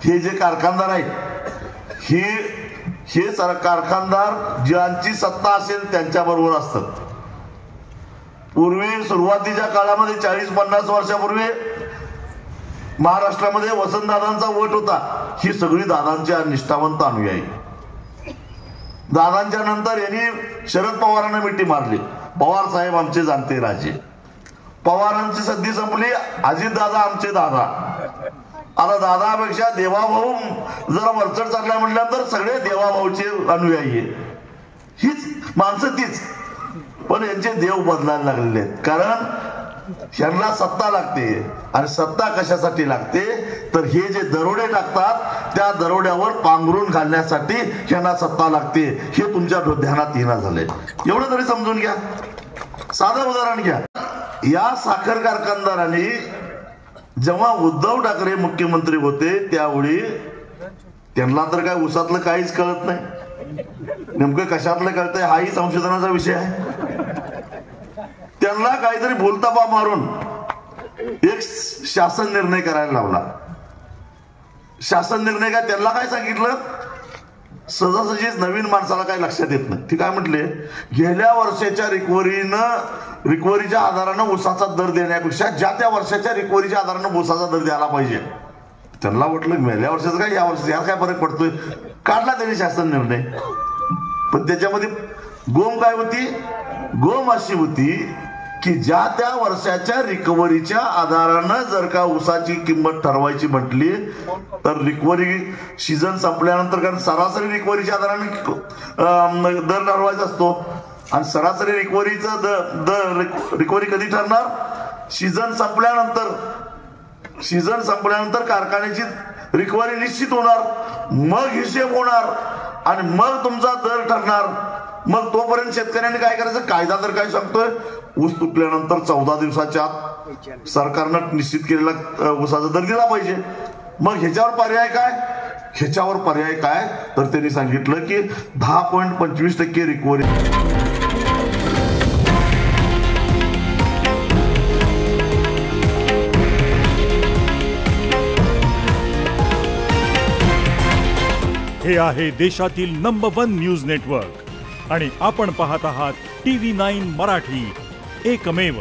हे जे कारखानदार आहेत हे कारखानदार ज्यांची सत्ता असेल त्यांच्या बरोबर असतात. पूर्वी सुरुवातीच्या काळामध्ये 40-50 वर्षापूर्वी महाराष्ट्रामध्ये वसंतदादांचा वट होता. ही सगळी दादांच्या निष्ठावंत अनुयायी. दादांच्या नंतर यांनी शरद पवारांना मिठी मारली. पवार साहेब आमचे जाणते राजे. पवारांची सद्दी संपली. अजितदादा आमचे दादा. आता दादापेक्षा देवाभाऊ जरा वरचढ चालला म्हटल्यानंतर सगळे देवाभाऊचे अनुयायी आहे. हीच माणसं तीच, पण यांचे देव बदलायला लागलेले आहेत. कारण यांना सत्ता लागते. आणि सत्ता कशासाठी लागते तर हे जे दरोडे टाकतात त्या दरोड्यावर पांघरून घालण्यासाठी यांना सत्ता लागते. हे तुमच्या ध्यानात येणं झालंय. एवढं तरी समजून घ्या. साधं उदाहरण घ्या. या साखर कारखानदारांनी जेव्हा उद्धव ठाकरे मुख्यमंत्री होते त्यावेळी त्यांना तर काय उसातलं काहीच कळत नाही. नेमकं कशातलं कळतंय हाही संशोधनाचा विषय आहे. त्यांना काहीतरी बोलतापा मारून एक शासन निर्णय करायला लावला. शासन निर्णय काय त्यांना काय सांगितलं, सहजासहजीच नवीन माणसाला काय लक्षात येत नाही. ते काय म्हटले, गेल्या वर्षाच्या रिकव्हरीच्या आधारानं ऊसाचा दर देण्यापेक्षा ज्या त्या वर्षाच्या रिकव्हरीच्या आधारानं ऊसाचा दर द्यायला पाहिजे. त्यांना म्हटलं गेल्या वर्षाचं काय या वर्षाचं यार काय फरक पडतोय. काढला त्यांनी शासन निर्णय. पण त्याच्यामध्ये गोम काय होती, गोम अशी होती की ज्या त्या वर्षाच्या रिकव्हरीच्या आधारानं जर का ऊसाची किंमत ठरवायची म्हटली तर रिकव्हरी सीझन संपल्यानंतर, कारण सरासरी रिकव्हरीच्या आधाराने दर ठरवायचा असतो. आणि सरासरी रिकव्हरीचा रिकव्हरी कधी ठरणार, सीझन संपल्यानंतर. सीझन संपल्यानंतर कारखान्याची रिकव्हरी निश्चित होणार, मग हिशेब होणार आणि मग तुमचा दर ठरणार. मग तोपर्यंत शेतकऱ्यांनी काय करायचं, कायदा तर काय सांगतोय, ऊस तुटल्यानंतर 14 दिवसाच्या आत सरकारनं निश्चित केलेला ऊसाचा दर दिला पाहिजे. मग ह्याच्यावर पर्याय काय, ह्याच्यावर पर्याय काय तर त्यांनी सांगितलं की 10.25% रिकव्हरी. हे आहे देशातील नंबर 1 न्यूज नेटवर्क आणि आपण पाहत आहात TV9 मराठी, एकमेव.